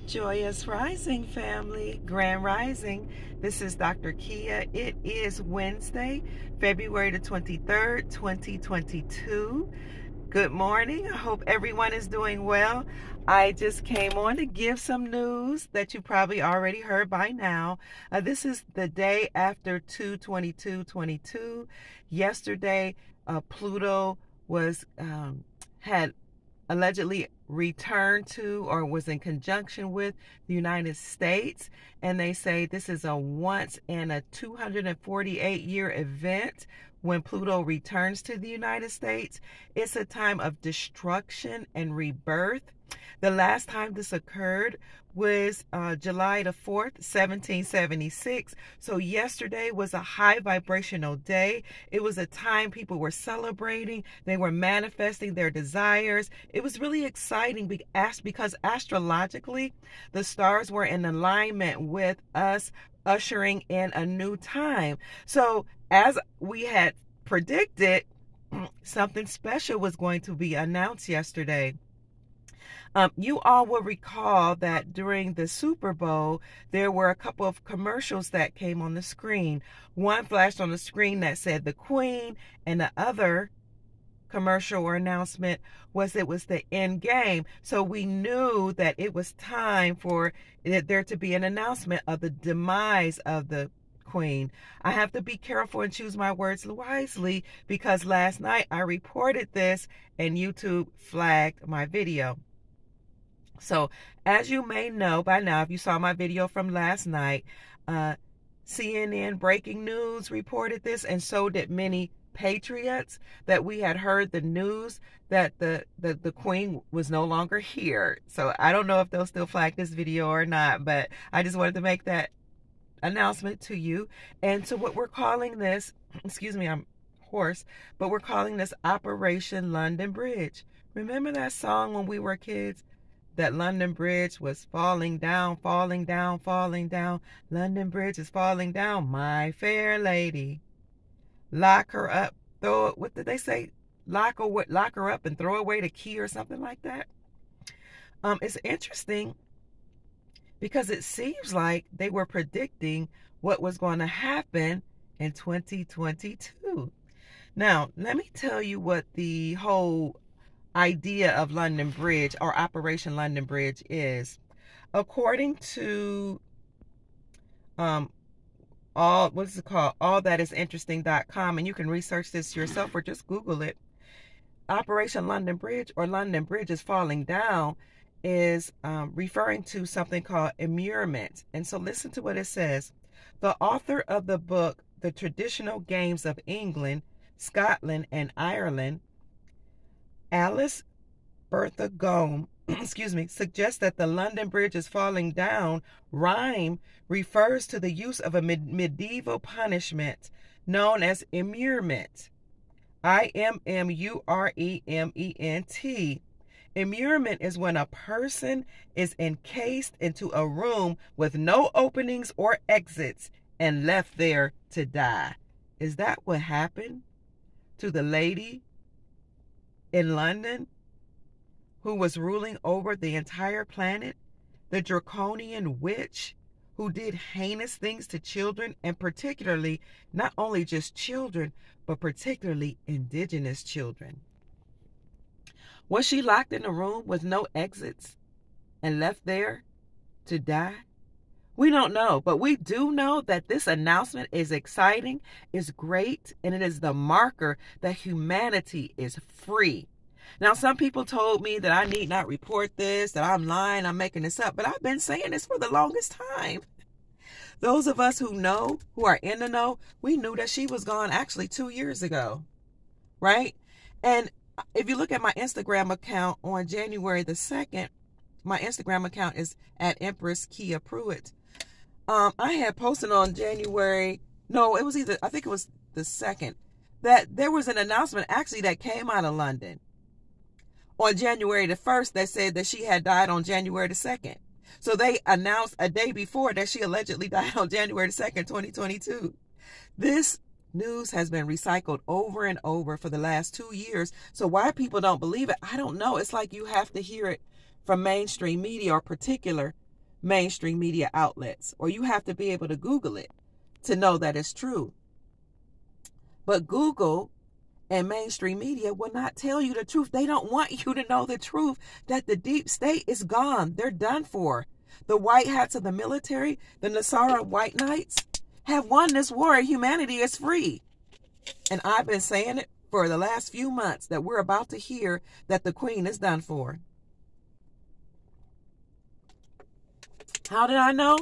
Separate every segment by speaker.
Speaker 1: Joyous Rising family, Grand Rising. This is Dr. Kia. It is Wednesday, February the 23rd, 2022. Good morning. I hope everyone is doing well. I just came on to give some news that you probably already heard by now. This is the day after 2/22/22. Yesterday, Pluto was had allegedly returned to or was in conjunction with the United States, and they say this is a once in a 248-year event. When Pluto returns to the United States, it's a time of destruction and rebirth. The last time this occurred was July the 4th, 1776. So yesterday was a high vibrational day. It was a time people were celebrating. They were manifesting their desires. It was really exciting because astrologically, the stars were in alignment with us, ushering in a new time. So as we had predicted, something special was going to be announced yesterday. You all will recall that during the Super Bowl, there were a couple of commercials that came on the screen. One flashed on the screen that said the Queen, and the other commercial or announcement was it was the end game. So we knew that it was time for there to be an announcement of the demise of the Queen. I have to be careful and choose my words wisely because last night I reported this and YouTube flagged my video. So as you may know by now, if you saw my video from last night, CNN Breaking News reported this, and so did many patriots, that we had heard the news that the Queen was no longer here. So I don't know if they'll still flag this video or not, but I just wanted to make that announcement to you. And so what we're calling this, excuse me, I'm hoarse, but we're calling this Operation London Bridge. Remember that song when we were kids? That London Bridge was falling down, falling down, falling down. London Bridge is falling down, my fair lady. Lock her up, throw it, what did they say? Lock her up and throw away the key or something like that. It's interesting because it seems like they were predicting what was going to happen in 2022. Now, let me tell you what the whole idea of London Bridge or Operation London Bridge is. According to allthatisinteresting.com, and you can research this yourself or just Google it. Operation London Bridge, or London Bridge is falling down, is referring to something called immurement. And so listen to what it says. The author of the book, The Traditional Games of England, Scotland, and Ireland, Alice Bertha Gome, suggests that the London Bridge is falling down rhyme refers to the use of a medieval punishment known as immurement. Immurement. Immurement is when a person is encased into a room with no openings or exits and left there to die. Is that what happened to the lady in London who was ruling over the entire planet? The draconian witch who did heinous things to children, and particularly not only just children, but particularly indigenous children. Was she locked in a room with no exits and left there to die? We don't know, but we do know that this announcement is exciting, is great, and it is the marker that humanity is free. Now, some people told me that I need not report this, that I'm lying, I'm making this up, but I've been saying this for the longest time. Those of us who know, who are in the know, we knew that she was gone actually 2 years ago, right? And if you look at my Instagram account on January the 2nd, my Instagram account is at Empress Kia Pruitt. I had posted on I think it was the 2nd, that there was an announcement actually that came out of London on January the 1st that said that she had died on January the 2nd. So they announced a day before that she allegedly died on January the 2nd, 2022. This news has been recycled over and over for the last 2 years. So why people don't believe it, I don't know. It's like you have to hear it from mainstream media or particular mainstream media outlets, or you have to be able to Google it to know that it's true. But Google and mainstream media will not tell you the truth. They don't want you to know the truth, that the deep state is gone. They're done for. The white hats of the military, the Nasara white knights, have won this war, and humanity is free. And I've been saying it for the last few months, that we're about to hear that the queen is done for. How did I know?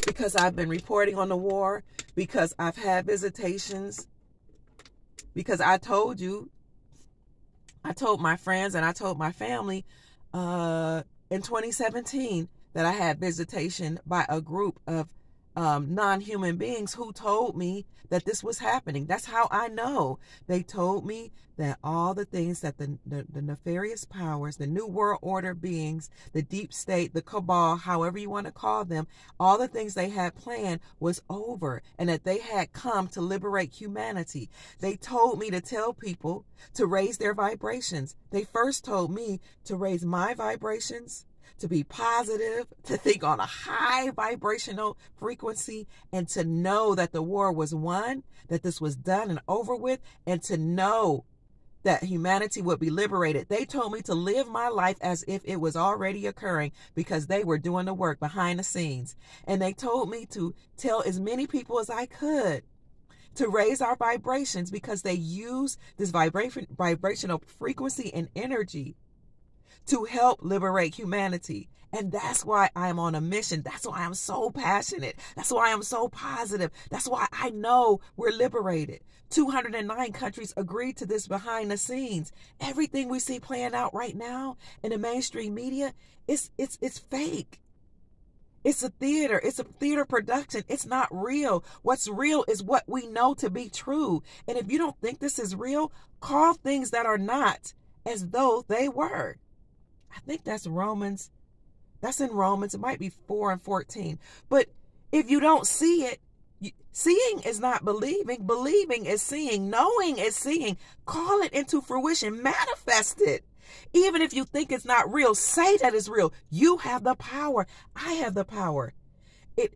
Speaker 1: Because I've been reporting on the war, because I've had visitations, because I told my friends and I told my family in 2017 that I had visitation by a group of non-human beings who told me that this was happening. That's how I know. They told me that all the things that the nefarious powers, the New World Order beings, the deep state, the cabal, however you want to call them, all the things they had planned was over, and that they had come to liberate humanity. They told me to tell people to raise their vibrations. They first told me to raise my vibrations, to be positive, to think on a high vibrational frequency, and to know that the war was won, that this was done and over with, and to know that humanity would be liberated. They told me to live my life as if it was already occurring, because they were doing the work behind the scenes. And they told me to tell as many people as I could to raise our vibrations, because they use this vibrational frequency and energy to help liberate humanity. And that's why I'm on a mission. That's why I'm so passionate. That's why I'm so positive. That's why I know we're liberated. 209 countries agreed to this behind the scenes. Everything we see playing out right now in the mainstream media, it's fake. It's a theater. It's a theater production. It's not real. What's real is what we know to be true. And if you don't think this is real, call things that are not as though they were. I think that's Romans. That's in Romans. It might be 4:14. But if you don't see it, seeing is not believing. Believing is seeing. Knowing is seeing. Call it into fruition. Manifest it. Even if you think it's not real, say that it's real. You have the power. I have the power. It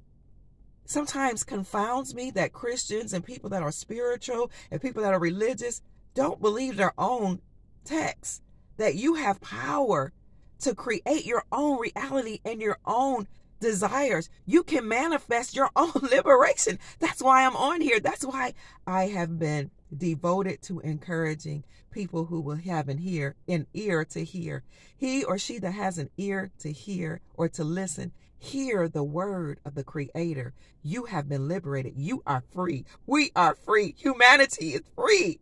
Speaker 1: sometimes confounds me that Christians and people that are spiritual and people that are religious don't believe their own texts, that you have power to create your own reality and your own desires. You can manifest your own liberation. That's why I'm on here. That's why I have been devoted to encouraging people who will have an ear to hear. He or she that has an ear to hear or to listen, hear the word of the Creator. You have been liberated. You are free. We are free. Humanity is free.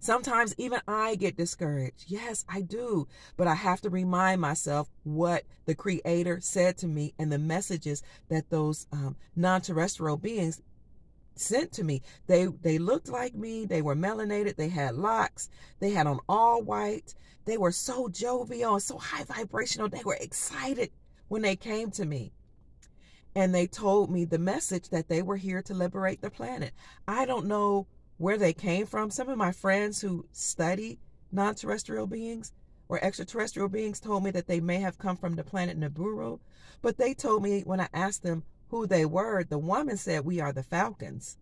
Speaker 1: Sometimes even I get discouraged. Yes, I do. But I have to remind myself what the Creator said to me and the messages that those non-terrestrial beings sent to me. They looked like me. They were melanated. They had locks. They had on all white. They were so jovial and so high vibrational. They were excited when they came to me. And they told me the message that they were here to liberate the planet. I don't know where they came from. Some of my friends who study non-terrestrial beings or extraterrestrial beings told me that they may have come from the planet Nibiru. But they told me when I asked them who they were, the woman said, "We are the Falcons."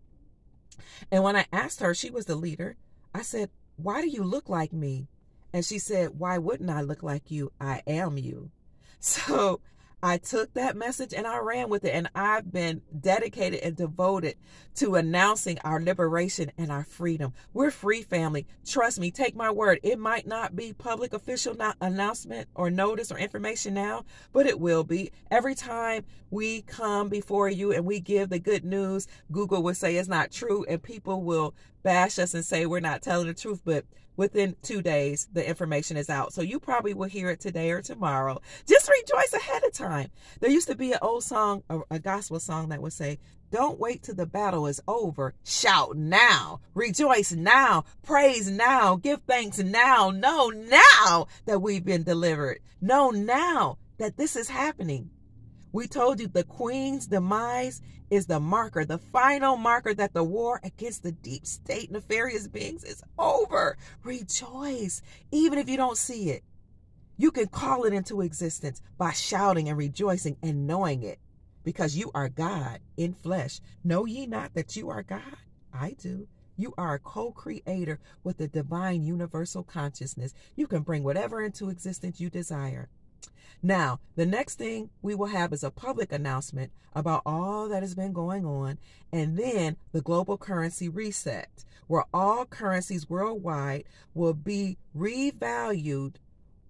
Speaker 1: And when I asked her, she was the leader, I said, "Why do you look like me?" And she said, "Why wouldn't I look like you? I am you." So I took that message and I ran with it. And I've been dedicated and devoted to announcing our liberation and our freedom. We're free, family. Trust me, take my word. It might not be public official announcement or notice or information now, but it will be. Every time we come before you and we give the good news, Google will say it's not true, and people will bash us and say we're not telling the truth. But within 2 days, the information is out. So you probably will hear it today or tomorrow. Just rejoice ahead of time. There used to be an old song, a gospel song that would say, "Don't wait till the battle is over. Shout now. Rejoice now. Praise now. Give thanks now. Know now that we've been delivered. Know now that this is happening." We told you the Queen's demise is the marker, the final marker that the war against the deep state nefarious beings is over. Rejoice, even if you don't see it. You can call it into existence by shouting and rejoicing and knowing it, because you are God in flesh. Know ye not that you are God? I do. You are a co-creator with the divine universal consciousness. You can bring whatever into existence you desire. Now, the next thing we will have is a public announcement about all that has been going on, and then the global currency reset, where all currencies worldwide will be revalued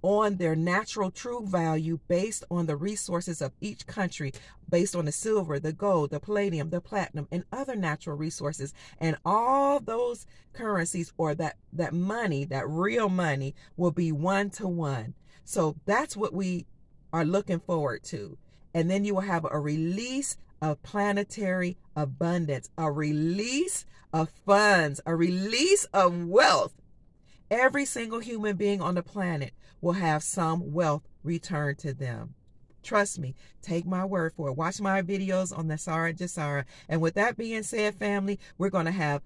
Speaker 1: on their natural true value based on the resources of each country, based on the silver, the gold, the palladium, the platinum, and other natural resources. And all those currencies, or that money, that real money, will be 1-to-1. So that's what we are looking forward to. And then you will have a release of planetary abundance, a release of funds, a release of wealth. Every single human being on the planet will have some wealth returned to them. Trust me, take my word for it. Watch my videos on the Sarah Jasara. And with that being said, family, we're going to have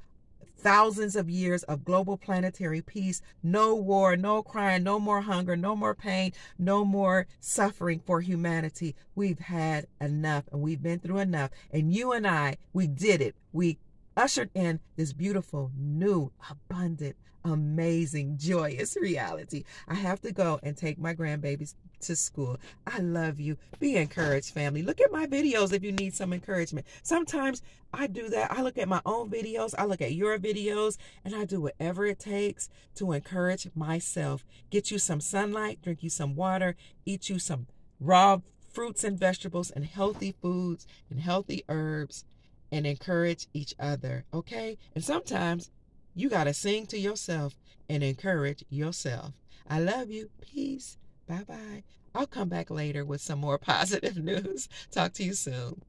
Speaker 1: thousands of years of global planetary peace. No war, no crime, no more hunger, no more pain, no more suffering for humanity. We've had enough, and we've been through enough. And you and I, we did it. We ushered in this beautiful, new, abundant, amazing, joyous reality. I have to go and take my grandbabies to school. I love you. Be encouraged, family. Look at my videos if you need some encouragement. Sometimes I do that. I look at my own videos. I look at your videos, and I do whatever it takes to encourage myself. Get you some sunlight, drink you some water, eat you some raw fruits and vegetables and healthy foods and healthy herbs, and encourage each other, okay? And sometimes you got to sing to yourself and encourage yourself. I love you. Peace. Bye-bye. I'll come back later with some more positive news. Talk to you soon.